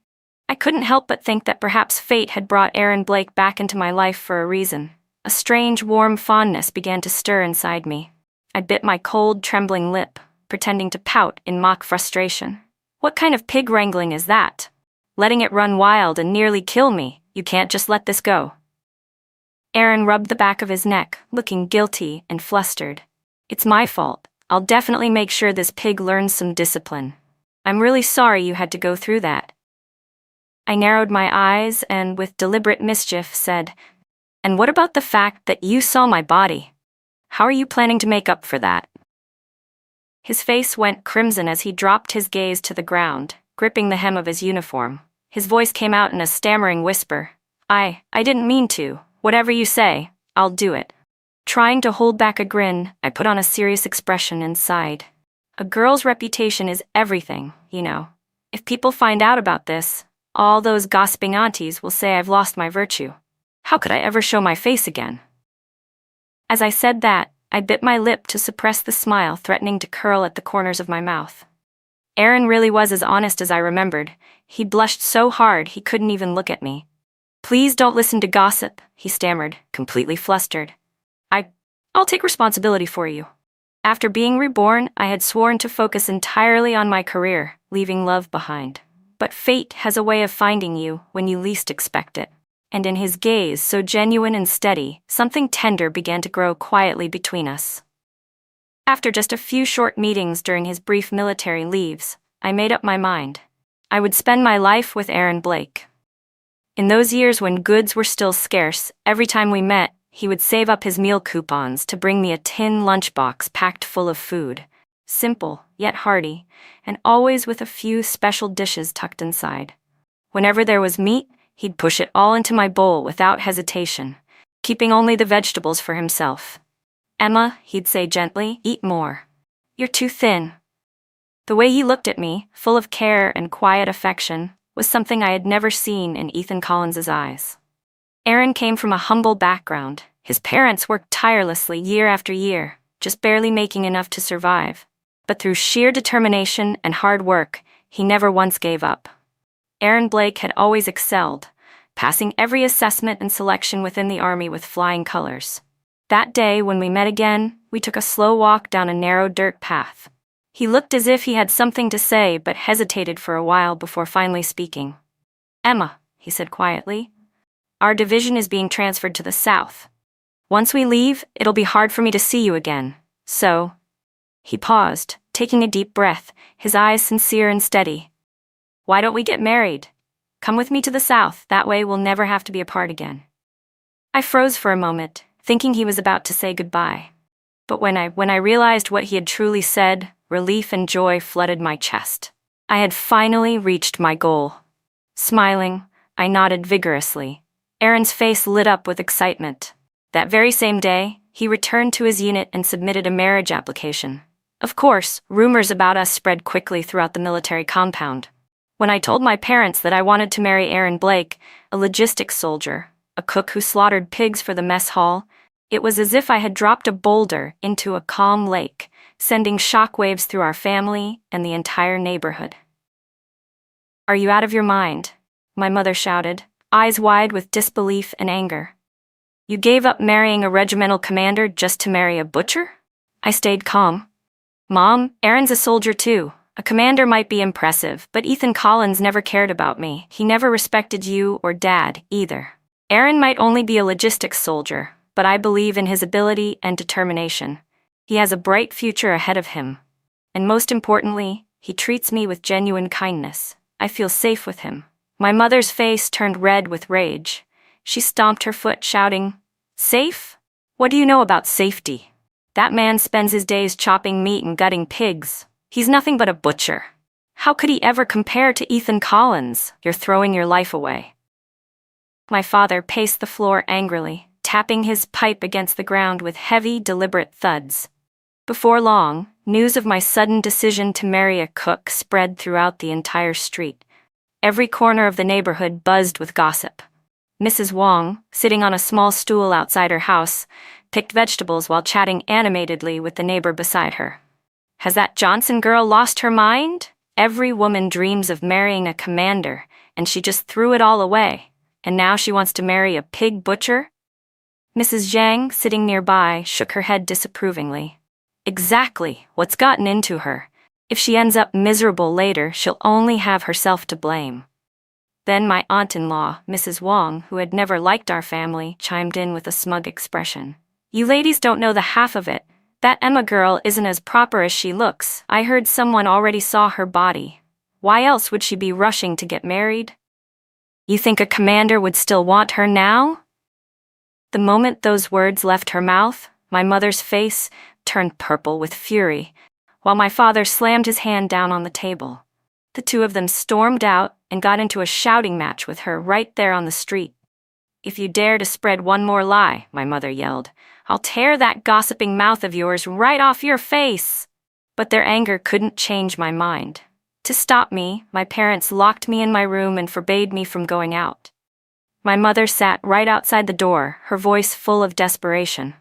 I couldn't help but think that perhaps fate had brought Aaron Blake back into my life for a reason. A strange, warm fondness began to stir inside me. I bit my cold, trembling lip, pretending to pout in mock frustration. What kind of pig wrangling is that? Letting it run wild and nearly kill me. You can't just let this go. Aaron rubbed the back of his neck, looking guilty and flustered. It's my fault. I'll definitely make sure this pig learns some discipline. I'm really sorry you had to go through that. I narrowed my eyes and, with deliberate mischief, said, "And what about the fact that you saw my body? How are you planning to make up for that?" His face went crimson as he dropped his gaze to the ground, gripping the hem of his uniform. His voice came out in a stammering whisper. I didn't mean to. Whatever you say, I'll do it." Trying to hold back a grin, I put on a serious expression and sighed. A girl's reputation is everything, you know. If people find out about this, all those gossiping aunties will say I've lost my virtue. How could I ever show my face again? As I said that, I bit my lip to suppress the smile threatening to curl at the corners of my mouth. Aaron really was as honest as I remembered. He blushed so hard he couldn't even look at me. "Please don't listen to gossip," he stammered, completely flustered. I'll take responsibility for you. After being reborn, I had sworn to focus entirely on my career, leaving love behind. But fate has a way of finding you when you least expect it. And in his gaze, so genuine and steady, something tender began to grow quietly between us. After just a few short meetings during his brief military leaves, I made up my mind. I would spend my life with Aaron Blake. In those years when goods were still scarce, every time we met, he would save up his meal coupons to bring me a tin lunchbox packed full of food. Simple, yet hearty, and always with a few special dishes tucked inside. Whenever there was meat, he'd push it all into my bowl without hesitation, keeping only the vegetables for himself. "Emma," he'd say gently, "eat more. You're too thin." The way he looked at me, full of care and quiet affection, was something I had never seen in Ethan Collins's eyes. Aaron came from a humble background. His parents worked tirelessly year after year, just barely making enough to survive. But through sheer determination and hard work, he never once gave up. Aaron Blake had always excelled, passing every assessment and selection within the Army with flying colors. That day, when we met again, we took a slow walk down a narrow dirt path. He looked as if he had something to say, but hesitated for a while before finally speaking. "Emma," he said quietly, "our division is being transferred to the south. Once we leave, it'll be hard for me to see you again, so—" He paused, taking a deep breath, his eyes sincere and steady. "Why don't we get married? Come with me to the south, that way we'll never have to be apart again." I froze for a moment, thinking he was about to say goodbye. But when I realized what he had truly said, relief and joy flooded my chest. I had finally reached my goal. Smiling, I nodded vigorously. Aaron's face lit up with excitement. That very same day, he returned to his unit and submitted a marriage application. Of course, rumors about us spread quickly throughout the military compound. When I told my parents that I wanted to marry Aaron Blake, a logistics soldier, a cook who slaughtered pigs for the mess hall, it was as if I had dropped a boulder into a calm lake, sending shockwaves through our family and the entire neighborhood. "Are you out of your mind?" my mother shouted, eyes wide with disbelief and anger. "You gave up marrying a regimental commander just to marry a butcher?" I stayed calm. "Mom, Aaron's a soldier too. A commander might be impressive, but Ethan Collins never cared about me. He never respected you or Dad, either. Aaron might only be a logistics soldier, but I believe in his ability and determination. He has a bright future ahead of him. And most importantly, he treats me with genuine kindness. I feel safe with him." My mother's face turned red with rage. She stomped her foot, shouting, "Safe? What do you know about safety? That man spends his days chopping meat and gutting pigs. He's nothing but a butcher. How could he ever compare to Ethan Collins? You're throwing your life away." My father paced the floor angrily, tapping his pipe against the ground with heavy, deliberate thuds. Before long, news of my sudden decision to marry a cook spread throughout the entire street. Every corner of the neighborhood buzzed with gossip. Mrs. Wong, sitting on a small stool outside her house, picked vegetables while chatting animatedly with the neighbor beside her. "Has that Johnson girl lost her mind? Every woman dreams of marrying a commander, and she just threw it all away. And now she wants to marry a pig butcher? Mrs. Zhang, sitting nearby, shook her head disapprovingly. Exactly, what's gotten into her? If she ends up miserable later, she'll only have herself to blame. Then my aunt-in-law, Mrs. Wang, who had never liked our family, chimed in with a smug expression. You ladies don't know the half of it. That Emma girl isn't as proper as she looks. I heard someone already saw her body. Why else would she be rushing to get married? You think a commander would still want her now? The moment those words left her mouth, my mother's face turned purple with fury, while my father slammed his hand down on the table. The two of them stormed out and got into a shouting match with her right there on the street. If you dare to spread one more lie, my mother yelled, I'll tear that gossiping mouth of yours right off your face. But their anger couldn't change my mind. To stop me, my parents locked me in my room and forbade me from going out. My mother sat right outside the door, her voice full of desperation.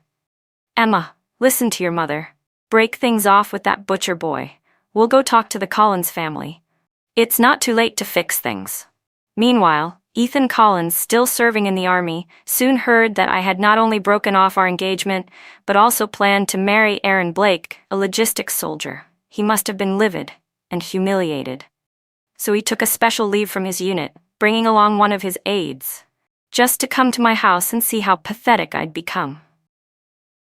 Emma, listen to your mother. Break things off with that butcher boy. We'll go talk to the Collins family. It's not too late to fix things. Meanwhile, Ethan Collins, still serving in the army, soon heard that I had not only broken off our engagement, but also planned to marry Aaron Blake, a logistics soldier. He must have been livid and humiliated. So he took a special leave from his unit, bringing along one of his aides, just to come to my house and see how pathetic I'd become.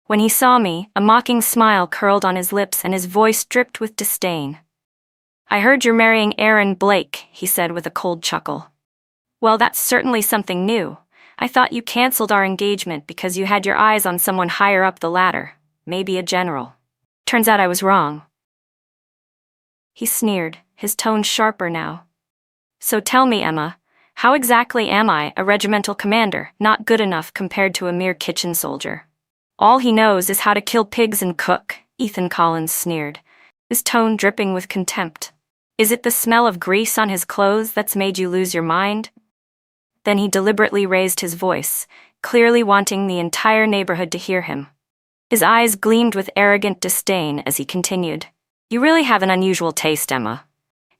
When he saw me, a mocking smile curled on his lips and his voice dripped with disdain. I heard you're marrying Aaron Blake, he said with a cold chuckle. Well, that's certainly something new. I thought you canceled our engagement because you had your eyes on someone higher up the ladder, maybe a general. Turns out I was wrong. He sneered, his tone sharper now. So tell me, Emma, how exactly am I, a regimental commander, not good enough compared to a mere kitchen soldier? All he knows is how to kill pigs and cook, Ethan Collins sneered, his tone dripping with contempt. Is it the smell of grease on his clothes that's made you lose your mind? Then he deliberately raised his voice, clearly wanting the entire neighborhood to hear him. His eyes gleamed with arrogant disdain as he continued. You really have an unusual taste, Emma.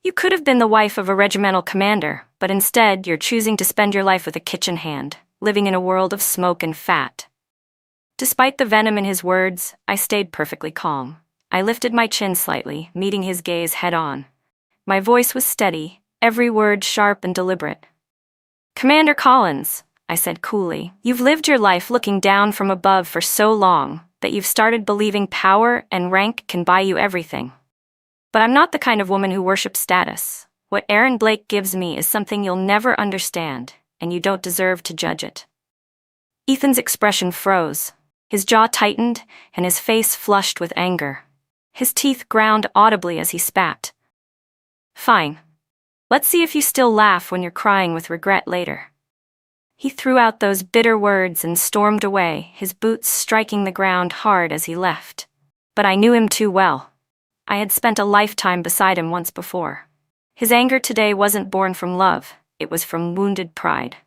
You could have been the wife of a regimental commander, but instead you're choosing to spend your life with a kitchen hand, living in a world of smoke and fat. Despite the venom in his words, I stayed perfectly calm. I lifted my chin slightly, meeting his gaze head-on. My voice was steady, every word sharp and deliberate. Commander Collins, I said coolly, you've lived your life looking down from above for so long that you've started believing power and rank can buy you everything. But I'm not the kind of woman who worships status. What Aaron Blake gives me is something you'll never understand, and you don't deserve to judge it. Ethan's expression froze. His jaw tightened, and his face flushed with anger. His teeth ground audibly as he spat. Fine. Let's see if you still laugh when you're crying with regret later. He threw out those bitter words and stormed away, his boots striking the ground hard as he left. But I knew him too well. I had spent a lifetime beside him once before. His anger today wasn't born from love, it was from wounded pride.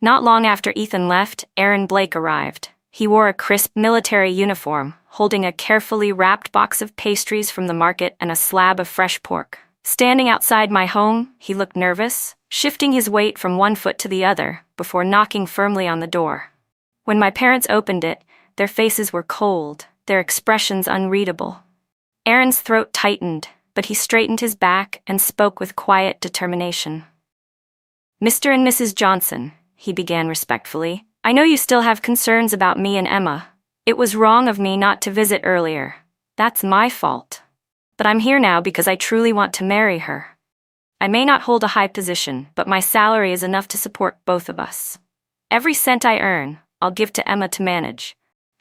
Not long after Ethan left, Aaron Blake arrived. He wore a crisp military uniform, holding a carefully wrapped box of pastries from the market and a slab of fresh pork. Standing outside my home, he looked nervous, shifting his weight from one foot to the other, before knocking firmly on the door. When my parents opened it, their faces were cold, their expressions unreadable. Aaron's throat tightened, but he straightened his back and spoke with quiet determination. Mr. and Mrs. Johnson, he began respectfully, I know you still have concerns about me and Emma. It was wrong of me not to visit earlier. That's my fault. But I'm here now because I truly want to marry her. I may not hold a high position, but my salary is enough to support both of us. Every cent I earn, I'll give to Emma to manage.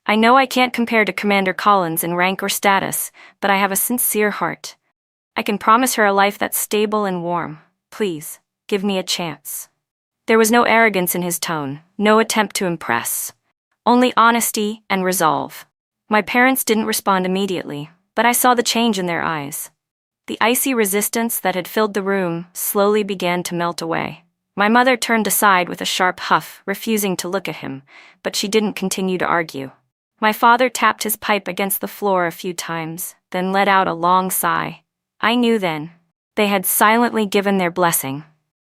I know I can't compare to Commander Collins in rank or status, but I have a sincere heart. I can promise her a life that's stable and warm. Please, give me a chance. There was no arrogance in his tone, no attempt to impress. Only honesty and resolve. My parents didn't respond immediately, but I saw the change in their eyes. The icy resistance that had filled the room slowly began to melt away. My mother turned aside with a sharp huff, refusing to look at him, but she didn't continue to argue. My father tapped his pipe against the floor a few times, then let out a long sigh. I knew then. They had silently given their blessing.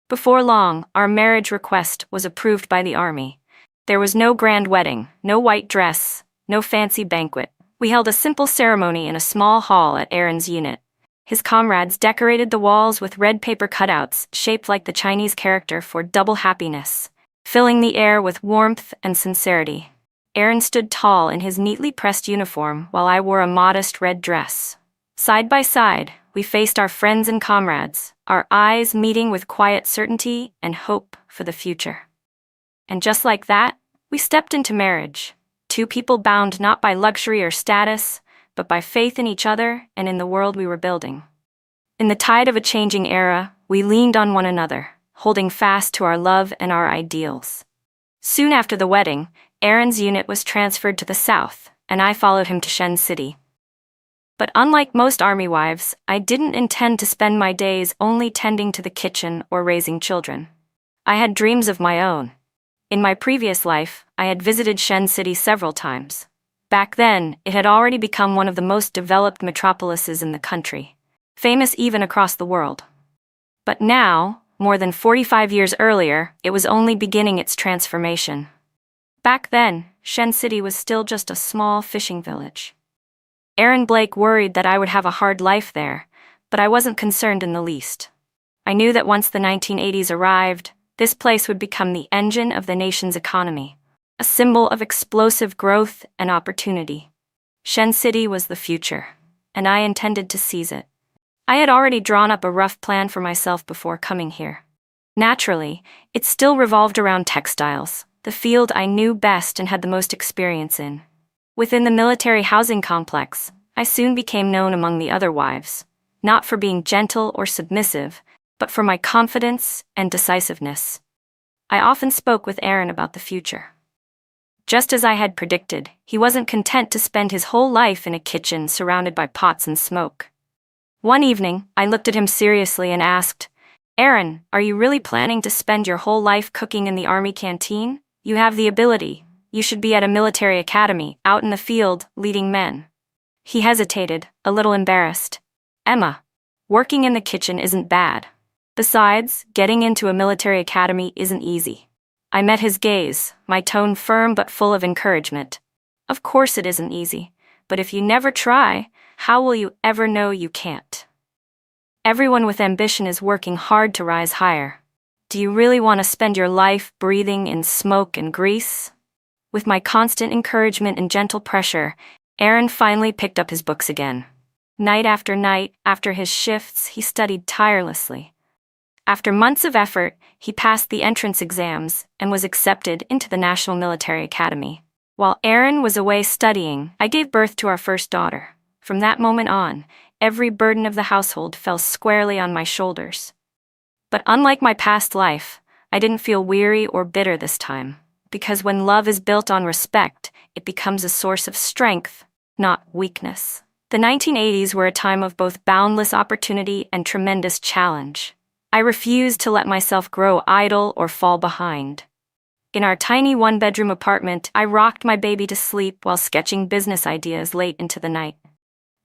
Before long, our marriage request was approved by the army. There was no grand wedding, no white dress, no fancy banquet. We held a simple ceremony in a small hall at Aaron's unit. His comrades decorated the walls with red paper cutouts shaped like the Chinese character for double happiness, filling the air with warmth and sincerity. Aaron stood tall in his neatly pressed uniform while I wore a modest red dress. Side by side, we faced our friends and comrades, our eyes meeting with quiet certainty and hope for the future. And just like that, we stepped into marriage. Two people bound not by luxury or status, but by faith in each other and in the world we were building. In the tide of a changing era, we leaned on one another, holding fast to our love and our ideals. Soon after the wedding, Aaron's unit was transferred to the south, and I followed him to Shen City. But unlike most army wives, I didn't intend to spend my days only tending to the kitchen or raising children. I had dreams of my own. In my previous life, I had visited Shen City several times. Back then, it had already become one of the most developed metropolises in the country, famous even across the world. But now, more than 45 years earlier, it was only beginning its transformation. Back then, Shen City was still just a small fishing village. Aaron Blake worried that I would have a hard life there, but I wasn't concerned in the least. I knew that once the 1980s arrived, this place would become the engine of the nation's economy, a symbol of explosive growth and opportunity. Shen City was the future, and I intended to seize it. I had already drawn up a rough plan for myself before coming here. Naturally, it still revolved around textiles, the field I knew best and had the most experience in. Within the military housing complex, I soon became known among the other wives, not for being gentle or submissive, but for my confidence and decisiveness. I often spoke with Aaron about the future. Just as I had predicted, he wasn't content to spend his whole life in a kitchen surrounded by pots and smoke. One evening, I looked at him seriously and asked, "Aaron, are you really planning to spend your whole life cooking in the army canteen? You have the ability. You should be at a military academy, out in the field, leading men." He hesitated, a little embarrassed. "Emma, working in the kitchen isn't bad. Besides, getting into a military academy isn't easy." I met his gaze, my tone firm but full of encouragement. "Of course it isn't easy, but if you never try, how will you ever know you can't? Everyone with ambition is working hard to rise higher. Do you really want to spend your life breathing in smoke and grease?" With my constant encouragement and gentle pressure, Aaron finally picked up his books again. Night after night, after his shifts, he studied tirelessly. After months of effort, he passed the entrance exams and was accepted into the National Military Academy. While Aaron was away studying, I gave birth to our first daughter. From that moment on, every burden of the household fell squarely on my shoulders. But unlike my past life, I didn't feel weary or bitter this time, because when love is built on respect, it becomes a source of strength, not weakness. The 1980s were a time of both boundless opportunity and tremendous challenge. I refused to let myself grow idle or fall behind. In our tiny one-bedroom apartment, I rocked my baby to sleep while sketching business ideas late into the night.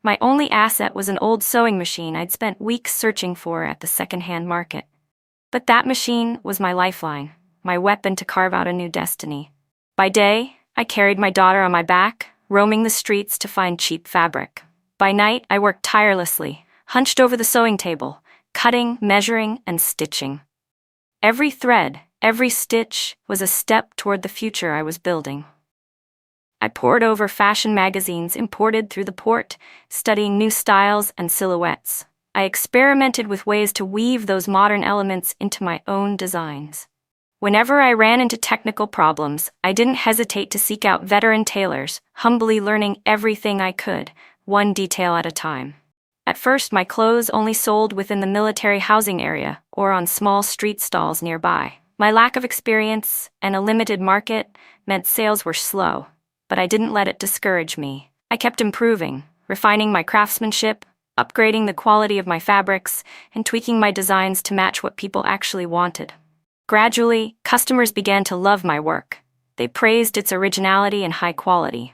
My only asset was an old sewing machine I'd spent weeks searching for at the second-hand market. But that machine was my lifeline, my weapon to carve out a new destiny. By day, I carried my daughter on my back, roaming the streets to find cheap fabric. By night, I worked tirelessly, hunched over the sewing table, cutting, measuring, and stitching. Every thread, every stitch was a step toward the future I was building. I pored over fashion magazines imported through the port, studying new styles and silhouettes. I experimented with ways to weave those modern elements into my own designs. Whenever I ran into technical problems, I didn't hesitate to seek out veteran tailors, humbly learning everything I could, one detail at a time. At first, my clothes only sold within the military housing area or on small street stalls nearby. My lack of experience and a limited market meant sales were slow, but I didn't let it discourage me. I kept improving, refining my craftsmanship, upgrading the quality of my fabrics, and tweaking my designs to match what people actually wanted. Gradually, customers began to love my work. They praised its originality and high quality.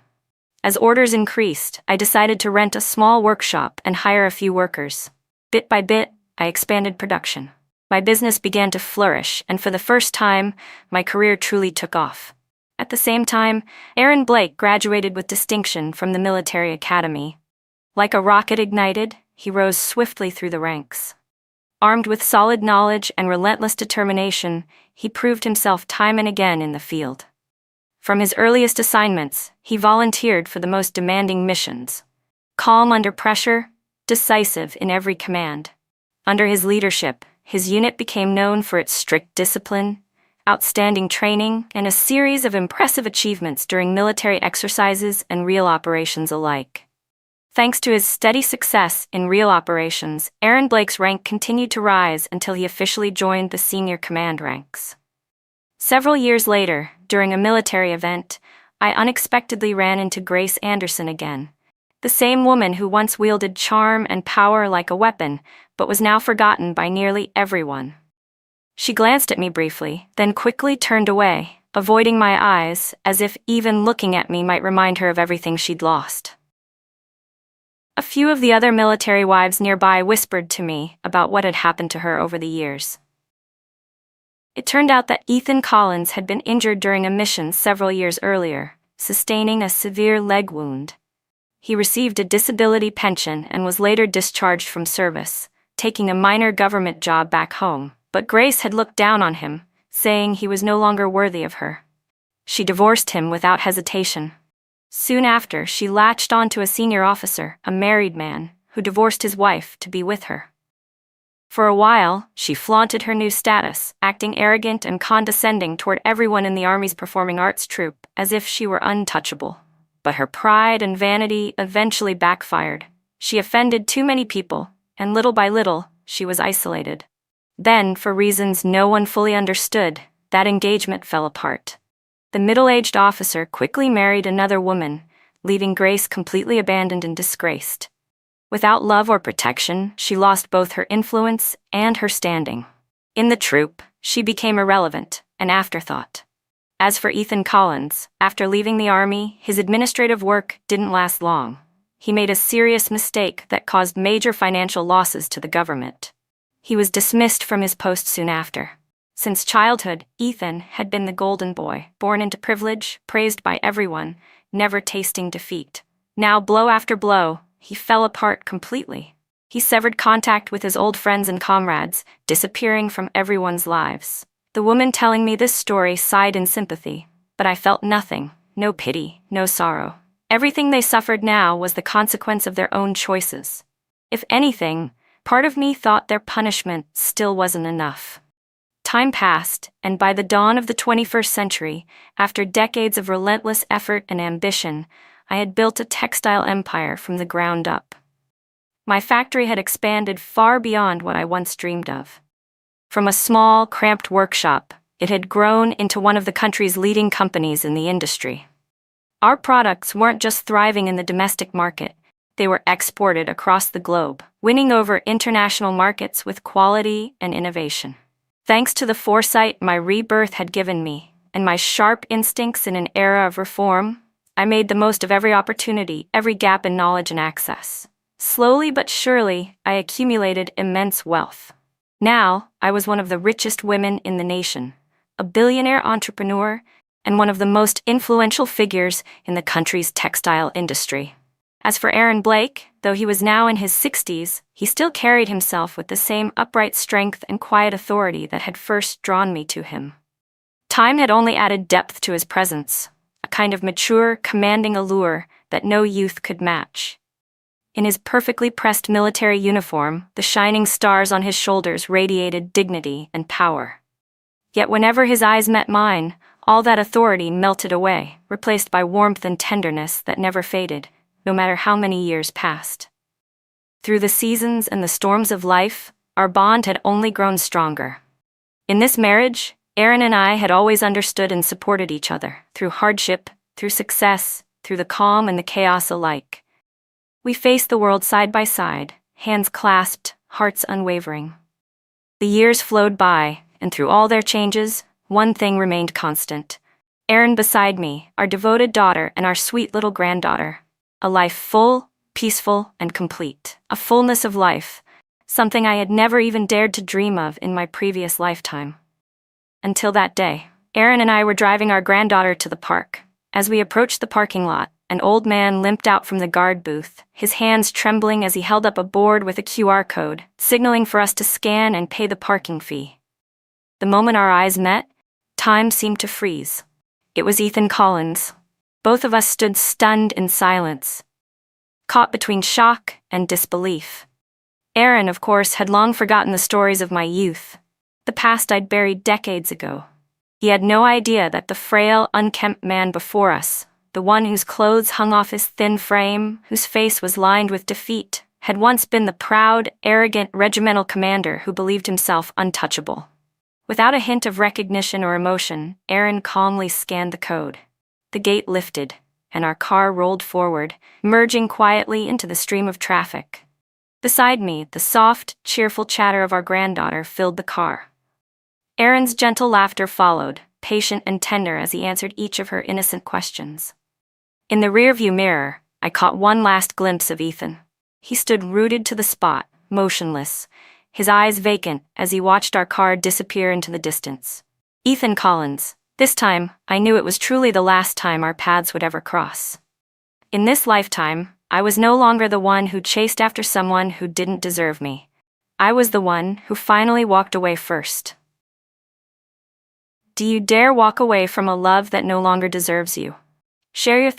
As orders increased, I decided to rent a small workshop and hire a few workers. Bit by bit, I expanded production. My business began to flourish, and for the first time, my career truly took off. At the same time, Aaron Blake graduated with distinction from the military academy. Like a rocket ignited, he rose swiftly through the ranks. Armed with solid knowledge and relentless determination, he proved himself time and again in the field. From his earliest assignments, he volunteered for the most demanding missions. Calm under pressure, decisive in every command. Under his leadership, his unit became known for its strict discipline, outstanding training, and a series of impressive achievements during military exercises and real operations alike. Thanks to his steady success in real operations, Aaron Blake's rank continued to rise until he officially joined the senior command ranks. Several years later, during a military event, I unexpectedly ran into Grace Anderson again. The same woman who once wielded charm and power like a weapon, but was now forgotten by nearly everyone. She glanced at me briefly, then quickly turned away, avoiding my eyes, as if even looking at me might remind her of everything she'd lost. A few of the other military wives nearby whispered to me about what had happened to her over the years. It turned out that Ethan Collins had been injured during a mission several years earlier, sustaining a severe leg wound. He received a disability pension and was later discharged from service, taking a minor government job back home, but Grace had looked down on him, saying he was no longer worthy of her. She divorced him without hesitation. Soon after, she latched onto a senior officer, a married man, who divorced his wife to be with her. For a while, she flaunted her new status, acting arrogant and condescending toward everyone in the Army's performing arts troupe, as if she were untouchable. But her pride and vanity eventually backfired. She offended too many people, and little by little, she was isolated. Then, for reasons no one fully understood, that engagement fell apart. The middle-aged officer quickly married another woman, leaving Grace completely abandoned and disgraced. Without love or protection, she lost both her influence and her standing. In the troop, she became irrelevant, an afterthought. As for Ethan Collins, after leaving the Army, his administrative work didn't last long. He made a serious mistake that caused major financial losses to the government. He was dismissed from his post soon after. Since childhood, Ethan had been the golden boy, born into privilege, praised by everyone, never tasting defeat. Now, blow after blow, he fell apart completely. He severed contact with his old friends and comrades, disappearing from everyone's lives. The woman telling me this story sighed in sympathy, but I felt nothing, no pity, no sorrow. Everything they suffered now was the consequence of their own choices. If anything, part of me thought their punishment still wasn't enough. Time passed, and by the dawn of the 21st century, after decades of relentless effort and ambition, I had built a textile empire from the ground up. My factory had expanded far beyond what I once dreamed of. From a small, cramped workshop, it had grown into one of the country's leading companies in the industry. Our products weren't just thriving in the domestic market, they were exported across the globe, winning over international markets with quality and innovation. Thanks to the foresight my rebirth had given me, and my sharp instincts in an era of reform, I made the most of every opportunity, every gap in knowledge and access. Slowly but surely, I accumulated immense wealth. Now, I was one of the richest women in the nation, a billionaire entrepreneur, and one of the most influential figures in the country's textile industry. As for Aaron Blake, though he was now in his 60s, he still carried himself with the same upright strength and quiet authority that had first drawn me to him. Time had only added depth to his presence, a kind of mature, commanding allure that no youth could match. In his perfectly pressed military uniform, the shining stars on his shoulders radiated dignity and power. Yet whenever his eyes met mine, all that authority melted away, replaced by warmth and tenderness that never faded, no matter how many years passed. Through the seasons and the storms of life, our bond had only grown stronger. In this marriage, Aaron and I had always understood and supported each other, through hardship, through success, through the calm and the chaos alike. We faced the world side by side, hands clasped, hearts unwavering. The years flowed by, and through all their changes, one thing remained constant. Aaron beside me, our devoted daughter, and our sweet little granddaughter. A life full, peaceful, and complete. A fullness of life, something I had never even dared to dream of in my previous lifetime. Until that day, Aaron and I were driving our granddaughter to the park. As we approached the parking lot, an old man limped out from the guard booth, his hands trembling as he held up a board with a QR code, signaling for us to scan and pay the parking fee. The moment our eyes met, time seemed to freeze. It was Ethan Collins. Both of us stood stunned in silence, caught between shock and disbelief. Aaron, of course, had long forgotten the stories of my youth, the past I'd buried decades ago. He had no idea that the frail, unkempt man before us, the one whose clothes hung off his thin frame, whose face was lined with defeat, had once been the proud, arrogant regimental commander who believed himself untouchable. Without a hint of recognition or emotion, Aaron calmly scanned the code. The gate lifted, and our car rolled forward, merging quietly into the stream of traffic. Beside me, the soft, cheerful chatter of our granddaughter filled the car. Aaron's gentle laughter followed, patient and tender as he answered each of her innocent questions. In the rearview mirror, I caught one last glimpse of Ethan. He stood rooted to the spot, motionless, his eyes vacant as he watched our car disappear into the distance. Ethan Collins. This time, I knew it was truly the last time our paths would ever cross. In this lifetime, I was no longer the one who chased after someone who didn't deserve me. I was the one who finally walked away first. Do you dare walk away from a love that no longer deserves you? Share your